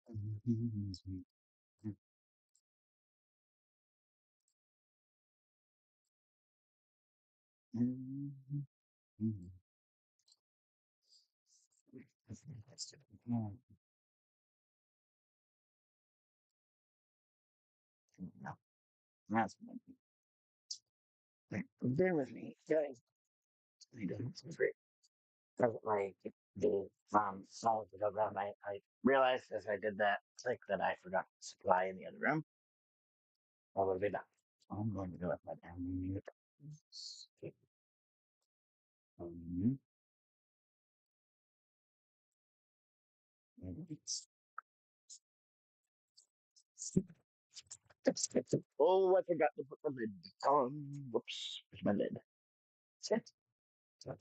No, that's bear with me, guys. I don't great. Like the songs that I realized as I did that click that I forgot to supply in the other room. I will be back. I'm going to go with my damn mute. Um, Oh, I forgot to put the lid on. Whoops, where's my lid? Shit. I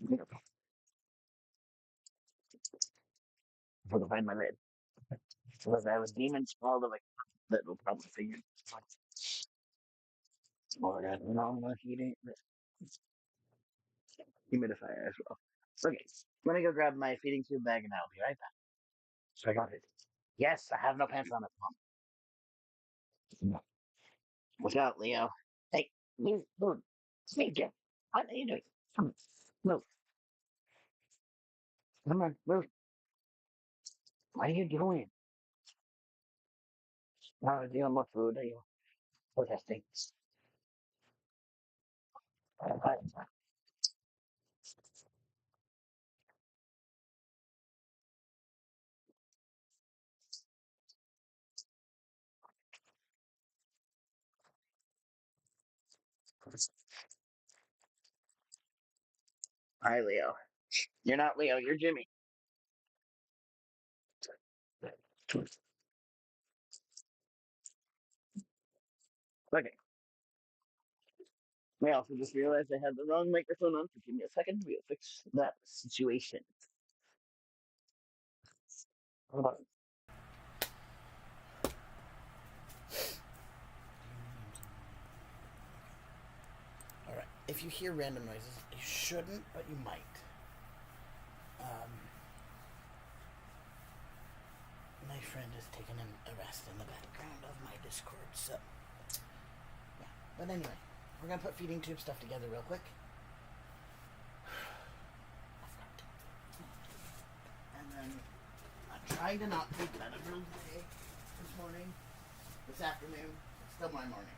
have to find my lid. So if I was demon small of a that will probably figure it out. Or I don't know if heating humidifier as well. Okay, I'm gonna go grab my feeding tube bag and I'll be right back. So I got it. Yes, I have no pants on at the moment. What's up, Leo? Hey, move. Sneak it. What are you doing? Come on, move. Come on, move. What are you doing? Dealing with food. Are you protesting? Hi, Leo. You're not Leo. You're Jimmy. Okay. I also just realized I had the wrong microphone on. So give me a second. We'll fix that situation. Hold on. Alright, if you hear random noises, you shouldn't, but you might. My friend is taking a rest in the background of my Discord, so yeah. But anyway, we're gonna put feeding tube stuff together real quick. And then I'm trying to not take that every day this morning, this afternoon. It's still my morning.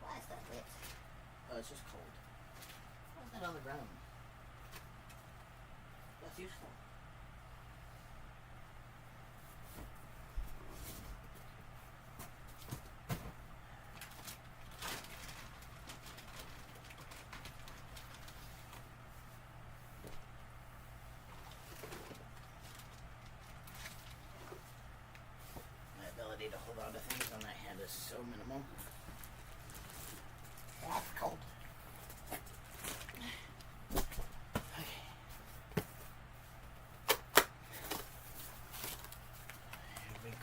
Why is that wet? Oh, it's just cold. Why is that on the ground? That's useful. My ability to hold on to things on my hand is so minimal. That's cold. Okay. Here we go.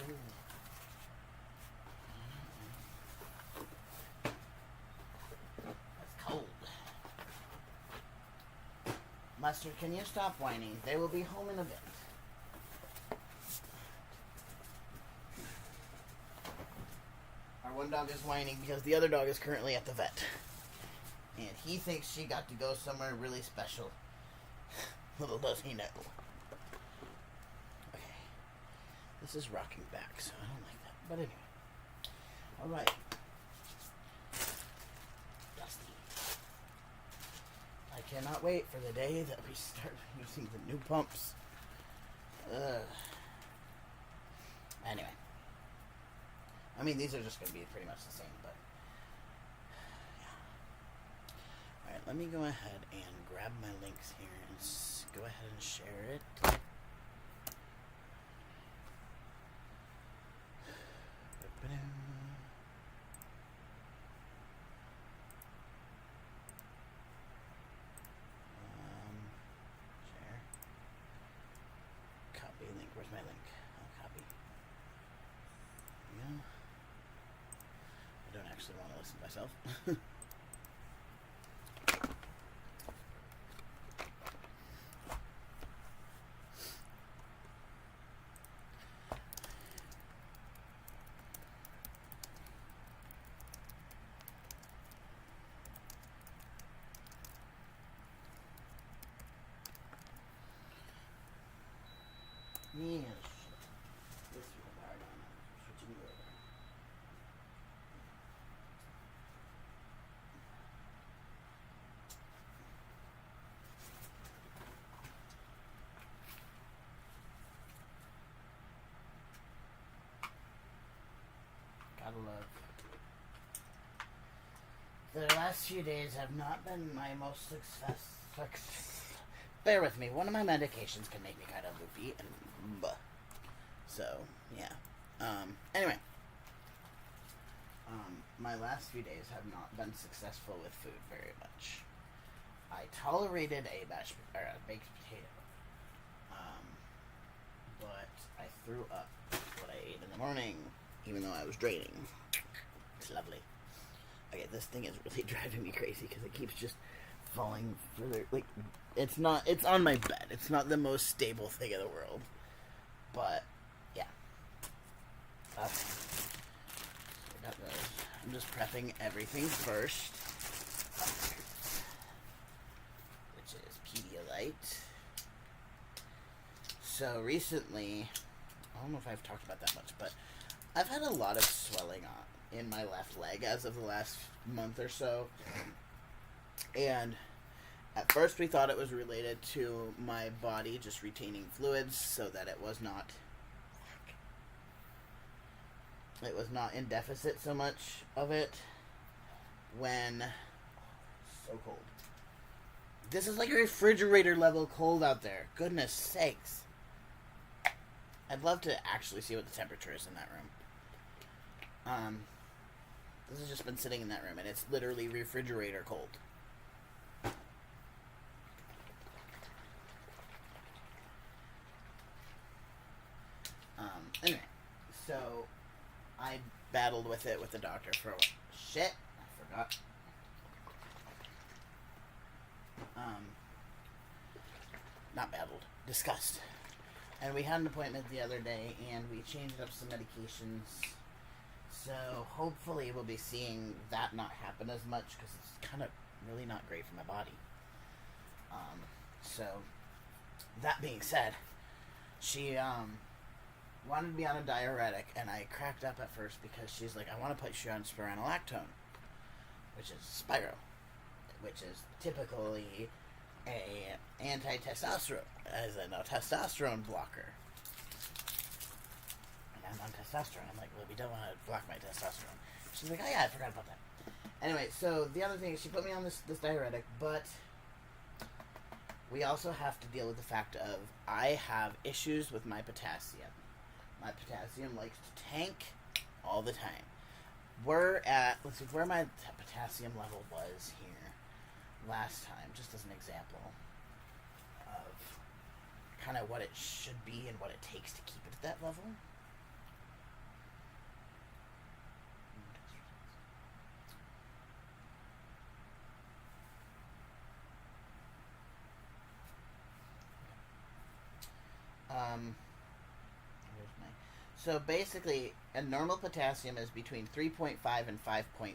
That's cold. Mustard, can you stop whining? They will be home in a bit. Our one dog is whining because the other dog is currently at the vet. And he thinks she got to go somewhere really special. Little does he know. Okay. This is rocking back, so I don't like that. But anyway. Alright. Dusty. I cannot wait for the day that we start using the new pumps. Anyway. I mean, these are just going to be pretty much the same, but yeah. Alright, let me go ahead and grab my links here and go ahead and share it. Share. Copy link. Where's my link? I'll copy. Yeah. I don't actually want to listen to myself. The last few days have not been my most Bear with me. One of my medications can make me kind of loopy and so yeah. Anyway, my last few days have not been successful with food very much. I tolerated a baked potato, but I threw up what I ate in the morning, even though I was draining. It's lovely. Okay, this thing is really driving me crazy because it keeps just falling further. Like, it's on my bed. It's not the most stable thing in the world. But, yeah. I'm just prepping everything first. Which is Pedialyte. So, recently, I don't know if I've talked about that much, but I've had a lot of swelling in my left leg as of the last month or so. And at first we thought it was related to my body just retaining fluids so that it was not in deficit so much of it when so cold. This is like a refrigerator level cold out there. Goodness sakes. I'd love to actually see what the temperature is in that room. This has just been sitting in that room, and it's literally refrigerator cold. Anyway, so I battled with it with the doctor for shit. I forgot. Not battled, discussed. And we had an appointment the other day, and we changed up some medications. So hopefully we'll be seeing that not happen as much, because it's kind of really not great for my body. So that being said, she wanted to be on a diuretic, and I cracked up at first because she's like, I want to put you on spironolactone, which is Spiro, which is typically a anti-testosterone, as in a testosterone blocker. And I'm on testosterone. I'm like, well, we don't want to block my testosterone. She's like, oh yeah, I forgot about that. Anyway, so the other thing is she put me on this diuretic, but we also have to deal with the fact of I have issues with my potassium. My potassium likes to tank all the time. Let's see where my potassium level was here last time, just as an example of kind of what it should be and what it takes to keep it at that level. So basically, a normal potassium is between 3.5 and 5.1.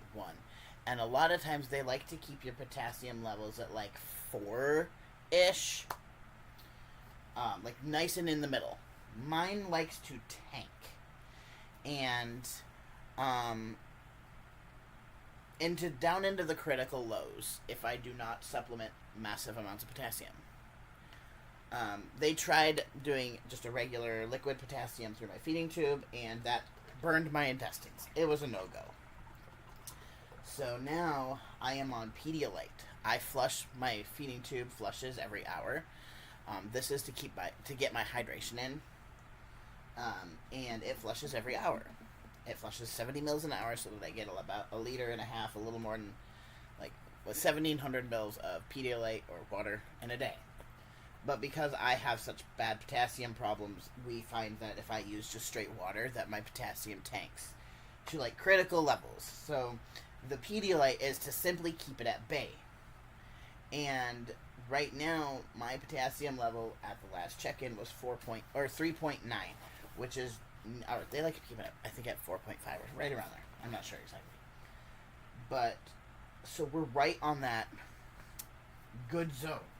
And a lot of times they like to keep your potassium levels at like 4-ish. Like nice and in the middle. Mine likes to tank. And down into the critical lows if I do not supplement massive amounts of potassium. They tried doing just a regular liquid potassium through my feeding tube, and that burned my intestines. It was a no-go. So now I am on Pedialyte. I flush my feeding tube flushes every hour. This is to get my hydration in, and it flushes every hour. It flushes 70 mils an hour, so that I get about 1.5 liters, a little more than like 1,700 mils of Pedialyte or water in a day. But because I have such bad potassium problems, we find that if I use just straight water, that my potassium tanks to like critical levels. So the Pedialyte is to simply keep it at bay. And right now, my potassium level at the last check-in was 3.9, which is they like to keep it, I think, at 4.5 or right around there. I'm not sure exactly. But so we're right on that good zone.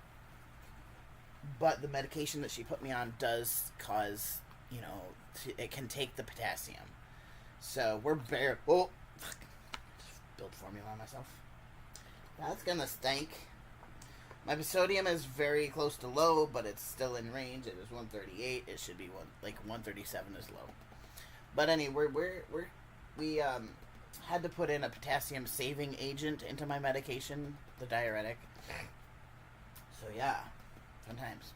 But the medication that she put me on does cause, it can take the potassium. So we're build formula on myself. That's gonna stink. My sodium is very close to low, but it's still in range. It was 138. It should be 137 is low. But anyway, had to put in a potassium saving agent into my medication, the diuretic. So yeah, fun times.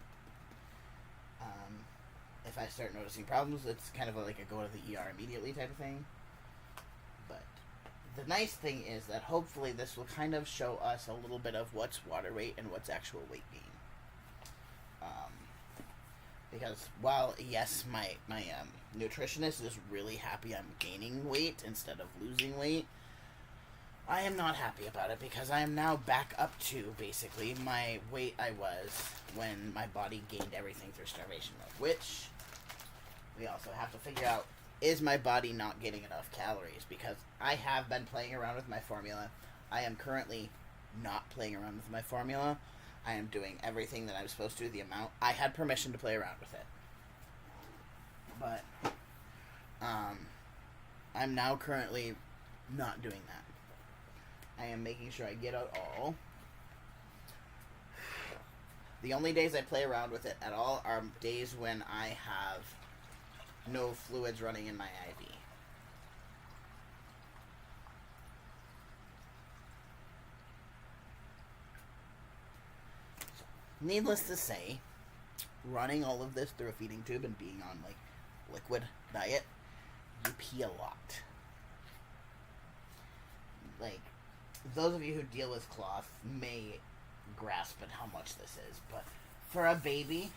If I start noticing problems, it's kind of like a go to the ER immediately type of thing. But the nice thing is that hopefully this will kind of show us a little bit of what's water weight and what's actual weight gain. Because while yes, my nutritionist is really happy I'm gaining weight instead of losing weight, I am not happy about it because I am now back up to basically my weight I was when my body gained everything through starvation mode, which we also have to figure out, is my body not getting enough calories? Because I have been playing around with my formula. I am currently not playing around with my formula. I am doing everything that I'm supposed to, the amount. I had permission to play around with it. But I'm now currently not doing that. I am making sure I get out all. The only days I play around with it at all are days when I have no fluids running in my IV. So, needless to say, running all of this through a feeding tube and being on like liquid diet, you pee a lot. Like, those of you who deal with cloth may grasp at how much this is, but for a baby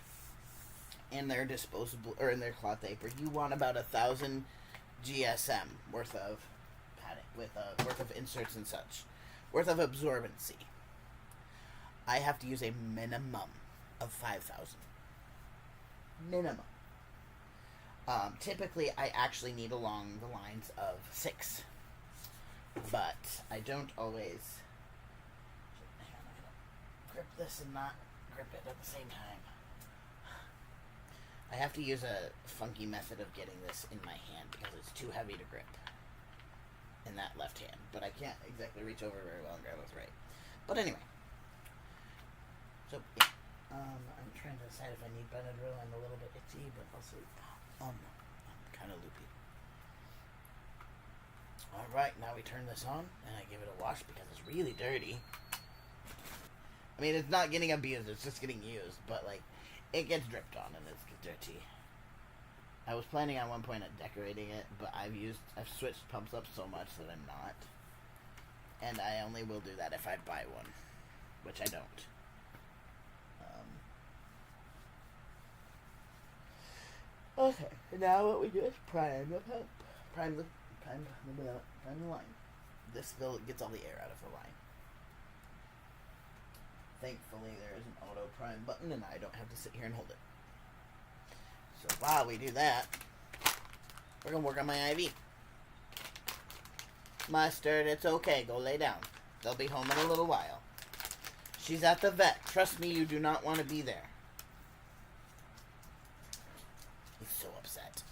in their disposable or in their cloth diaper, you want about 1,000 GSM worth of padding with worth of inserts and such, worth of absorbency. I have to use a minimum of 5,000. Minimum. Typically, I actually need along the lines of 6. But I don't always. Hang on, I'm gonna grip this and not grip it at the same time. I have to use a funky method of getting this in my hand because it's too heavy to grip in that left hand. But I can't exactly reach over very well and grab it with right. But anyway. So, yeah. I'm trying to decide if I need Benadryl. I'm a little bit itchy, but I'll see. I'm kind of loopy. Alright, now we turn this on, and I give it a wash because it's really dirty. I mean, it's not getting abused, it's just getting used, but, like, it gets dripped on and it's dirty. I was planning on one point at decorating it, but I've switched pumps up so much that I'm not. And I only will do that if I buy one, which I don't. Okay, now what we do is prime the pump. Prime the line. This still gets all the air out of the line. Thankfully, there is an auto prime button, and I don't have to sit here and hold it. So while we do that, we're gonna work on my IV. Mustard, it's okay. Go lay down. They'll be home in a little while. She's at the vet. Trust me, you do not want to be there. He's so upset.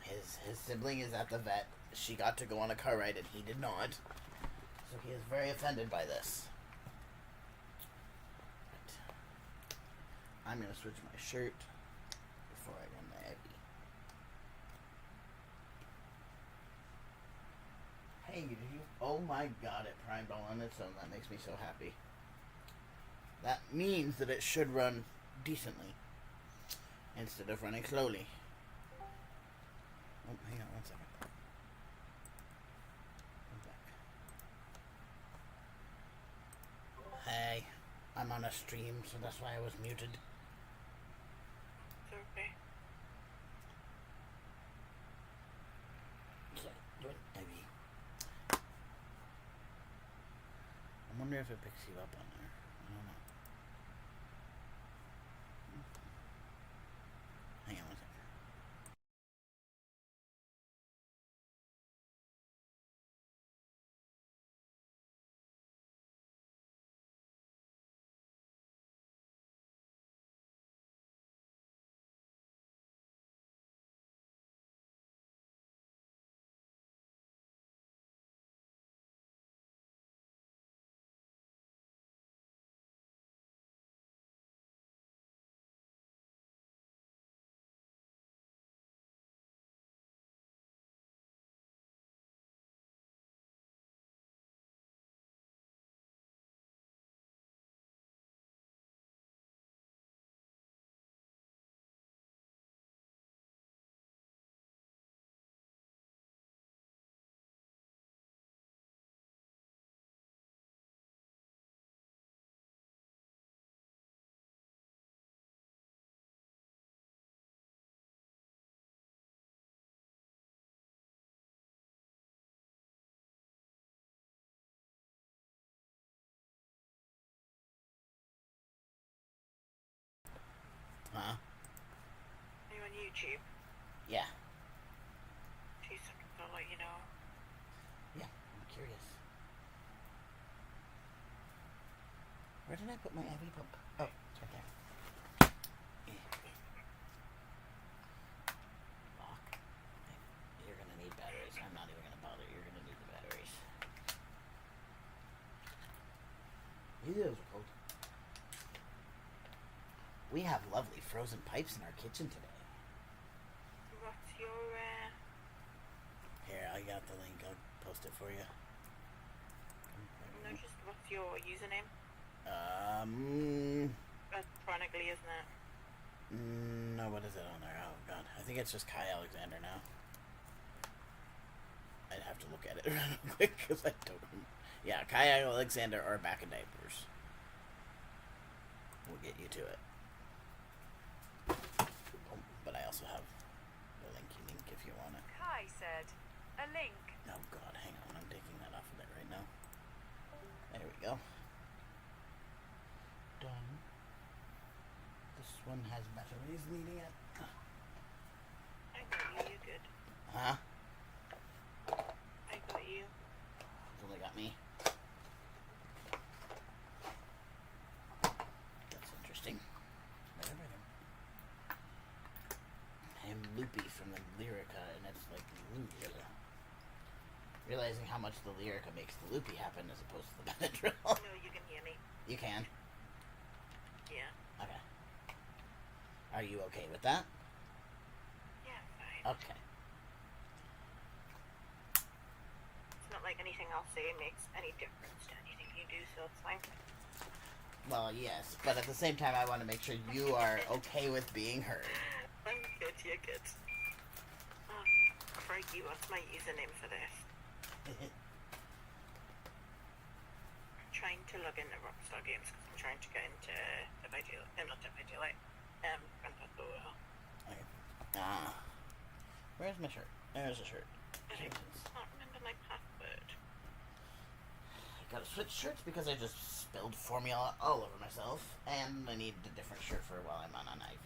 His sibling is at the vet. She got to go on a car ride and he did not. So he is very offended by this. But I'm going to switch my shirt before I run my IV. Hey, did you? Oh my god, it primed all on its own. That makes me so happy. That means that it should run decently instead of running slowly. Oh, hang on one second. I'm back. Hey, I'm on a stream, so that's why I was muted. Okay. Maybe. I wonder if it picks you up on there. I don't know. Hang on one second. YouTube? Yeah. 2 seconds, I'll let you know. Yeah, I'm curious. Where did I put my IV pump? Oh, it's right there. Lock. You're gonna need batteries. I'm not even gonna bother. You're gonna need the batteries. These are cold. We have lovely frozen pipes in our kitchen today. What's your, Here, I got the link. I'll post it for you. no, just what's your username? That's chronically, isn't it? No, what is it on there? Oh, God. I think it's just Kai Alexander now. I'd have to look at it real quick, because I don't know. Yeah, Kai Alexander or Back in Diapers. We'll get you to it. Oh, but I also have the linky link if you want it. Kai said, a link. Oh, God, hang on. I'm taking that off of it right now. There we go. Done. This one has batteries leading it. I got you, you're good. Huh? I got you. It's only got me. That's interesting. I am loopy from the Lyrica, and it's like loopy. Realizing how much the Lyrica makes the loopy happen as opposed to the Benadryl. No, you can hear me. You can? Yeah. Okay. Are you okay with that? Yeah, fine. Okay. It's not like anything I'll say makes any difference to anything you do, so it's fine. Well, yes, but at the same time, I want to make sure you are okay with being heard. I'm good, you're good. Oh, crikey, what's my username for this? I'm trying to log into Rockstar Games because I'm trying to get into not FIG Light, Grand Theft Auto. Okay. Where's my shirt? There's a shirt. I can't remember my password. I gotta switch shirts because I just spilled formula all over myself, and I need a different shirt for while I'm on an IV.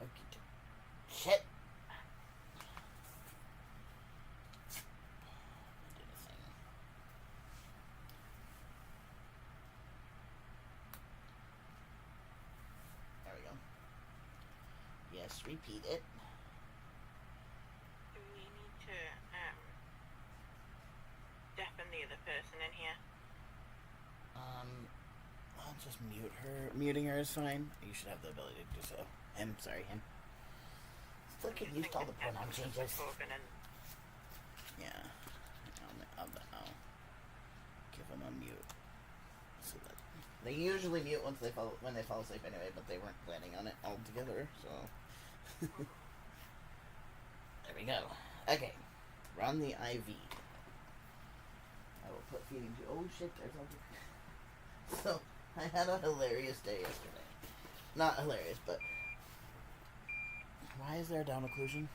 Okay. Shit. I did a thing. There we go. Yes, repeat it. Do we need to deafen the other person in here? I'll just mute her. Muting her is fine. You should have the ability to do so. Him, sorry, him. Still get used to all the pronoun changes. Yeah. I'll give him a mute. So that they usually mute when they fall asleep anyway, but they weren't planning on it altogether, so. There we go. Okay. Run the IV. I will put feeding to. Oh shit, there's something. So, I had a hilarious day yesterday. Not hilarious, but. Why is there a down occlusion?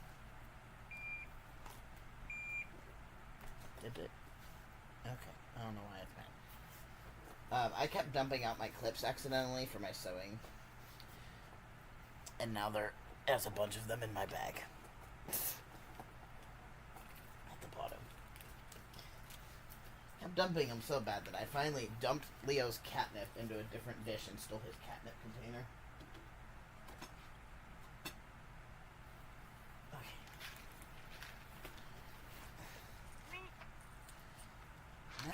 Did it? Okay. I don't know why it's bad. I kept dumping out my clips accidentally for my sewing. And now there's a bunch of them in my bag. At the bottom. I'm dumping them so bad that I finally dumped Leo's catnip into a different dish and stole his catnip container.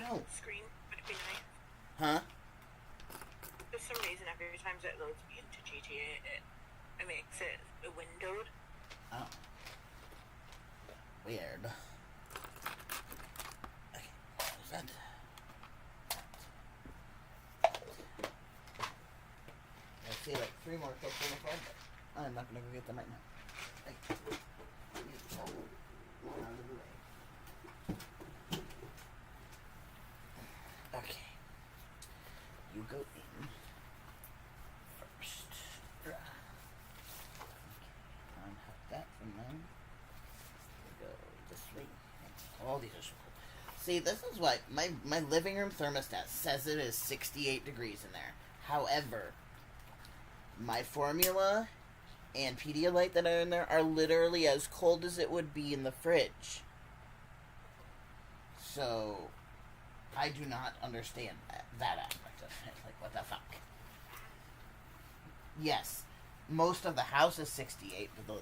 No. Screen would be nice. Huh? For some reason, every time it loads me into GTA, it makes it windowed. Oh. Weird. Okay, what is that? I see like 3 more clips on the floor, but I'm not gonna go get them right now. Like, one out of the way. Okay. You go in first. Okay. Unhook that from them. We go this way. Oh, these are so cool. See, this is what my living room thermostat says it is 68 degrees in there. However, my formula and Pedialyte that are in there are literally as cold as it would be in the fridge. So, I do not understand that aspect of it. Like, what the fuck? Yes, most of the house is 68, but the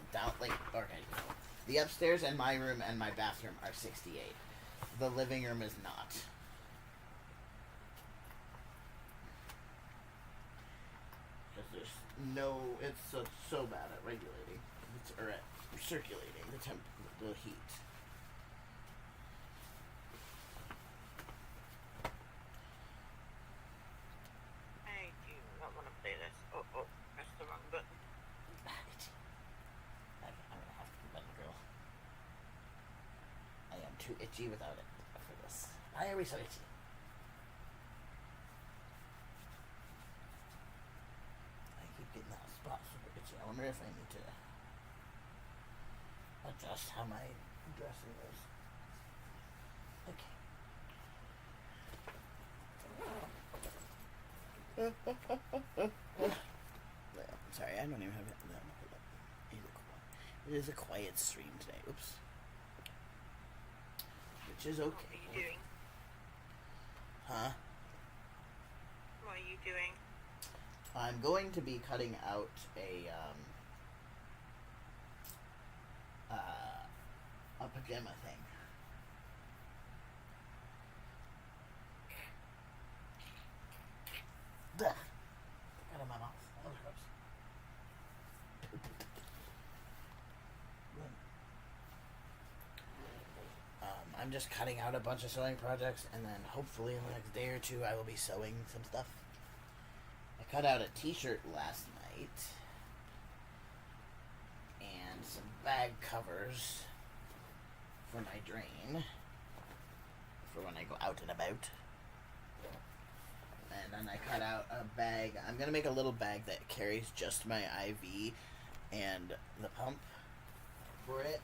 the upstairs and my room and my bathroom are 68. The living room is not. Because there's no, it's so bad at regulating, or at circulating the heat. I do not want to play this. Oh, pressed the wrong button. I'm gonna have to let it go. I am too itchy without it for this. Why are we so itchy? I keep getting that spot super itchy. I wonder if I need to adjust how my dressing is. Okay. Sorry, I don't even have it. No, hold up. It is a quiet stream today. Oops. Which is okay. What are you doing? Huh? What are you doing? I'm going to be cutting out a pajama thing. Ugh. Out of my mouth. That was gross. I'm just cutting out a bunch of sewing projects, and then hopefully in the next day or two I will be sewing some stuff. I cut out a t-shirt last night, and some bag covers for my drain, for when I go out and about. And then I cut out a bag. I'm going to make a little bag that carries just my IV and the pump for it,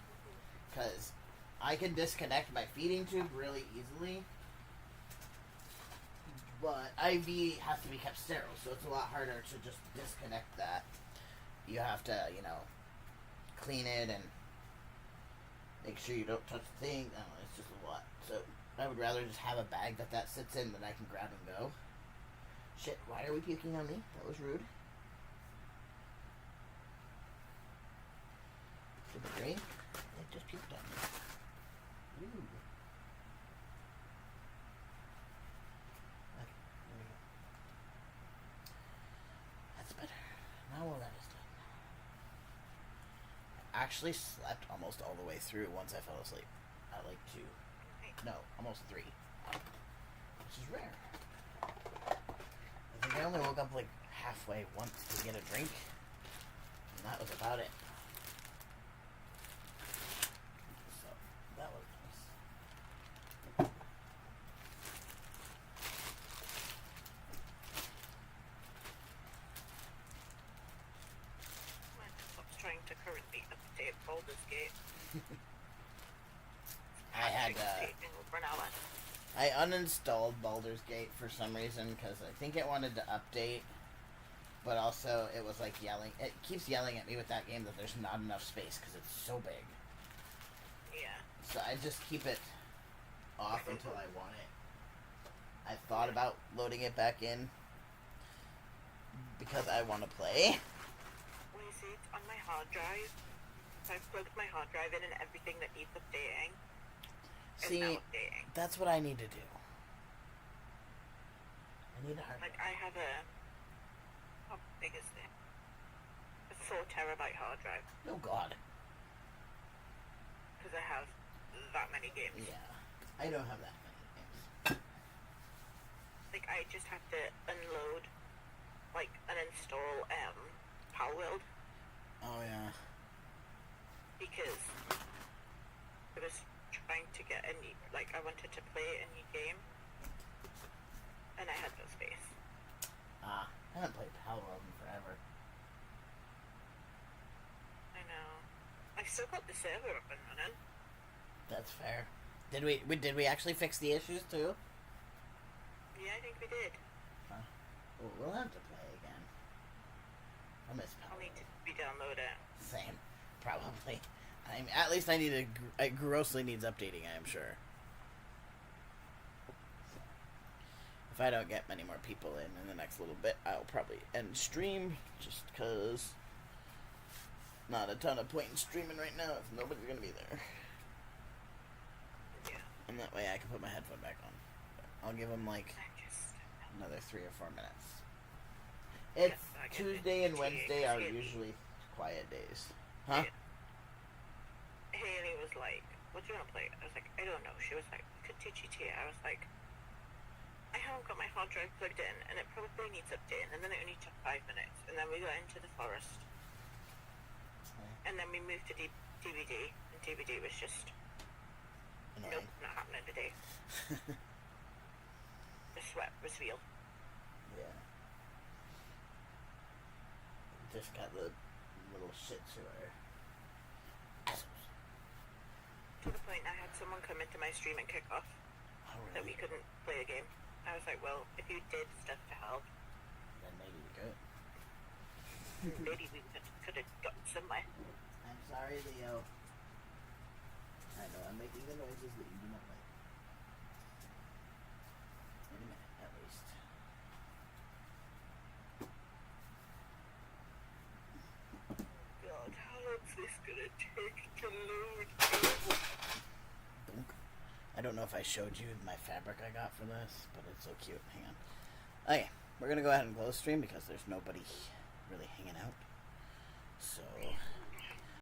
because I can disconnect my feeding tube really easily, but IV has to be kept sterile, so it's a lot harder to just disconnect that. You have to, clean it and make sure you don't touch the thing. I don't know, it's just a lot. So I would rather just have a bag that sits in that I can grab and go. Shit, why are we puking on me? That was rude. Did it rain? It just puked on me. Ooh. Okay, there we go. That's better. Now all that is done. I actually slept almost all the way through once I fell asleep. At like 2. No, almost 3. Which is rare. I think I only woke up like halfway once to get a drink. And that was about it. So, that was nice. Microsoft's trying to currently update Baldur's Gate. I had, Taking over an hour. I uninstalled Baldur's Gate for some reason because I think it wanted to update, but also it was like yelling. It keeps yelling at me with that game that there's not enough space because it's so big. Yeah. So I just keep it off until I want it. I thought about loading it back in because I want to play. When you see it on my hard drive, I've plugged my hard drive in and everything that needs updating is now See, updating. that's what I need to do. I need a hard Like, drive. I have how big is it? A 4 terabyte hard drive. Oh God. Because I have that many games. Yeah, I don't have that many games. Like, I just have to unload, like, uninstall, Palworld, Oh yeah. because I was trying to get a new, like, I wanted to play a new game, and I had no space. I haven't played Palworld in forever. I know. I've still got the server up and running. That's fair. Did we actually fix the issues too? Yeah, I think we did. Well, we'll have to play again. I miss I'll need Paladin. to re-download it. Same, probably. I mean, at least I need it grossly needs updating. I am sure. If I don't get many more people in the next little bit, I'll probably end stream just because. Not a ton of point in streaming right now if nobody's gonna be there. Yeah. And that way I can put my headphone back on. I'll give them like I just... another 3 or 4 minutes. It's Yeah, I get Tuesday it. and Wednesday are Yeah. usually quiet days. Huh? Haley was like, what do you want to play? I was like, I don't know. She was like, we could do GTA. I was like, I haven't got my hard drive plugged in, and it probably needs updating. And then it only took 5 minutes. And then we got into the forest. And then we moved to DVD. And DVD was just, Annoying. nope, not happening today. The sweat was real. Yeah. Just got the little shits who are assholes. To the point I had someone come into my stream and kick off Oh, that we really? couldn't play a game. I was like, well, if you did stuff to help, Then maybe we could. maybe we could have gotten somewhere. I'm sorry, Leo. I know I'm making the noises that you do not like. In a minute, at least. God, how long is this gonna take to load? Dunk. I don't know if I showed you my fabric I got for this, but it's so cute. Hang on. Okay, we're gonna go ahead and close stream because there's nobody really hanging out. So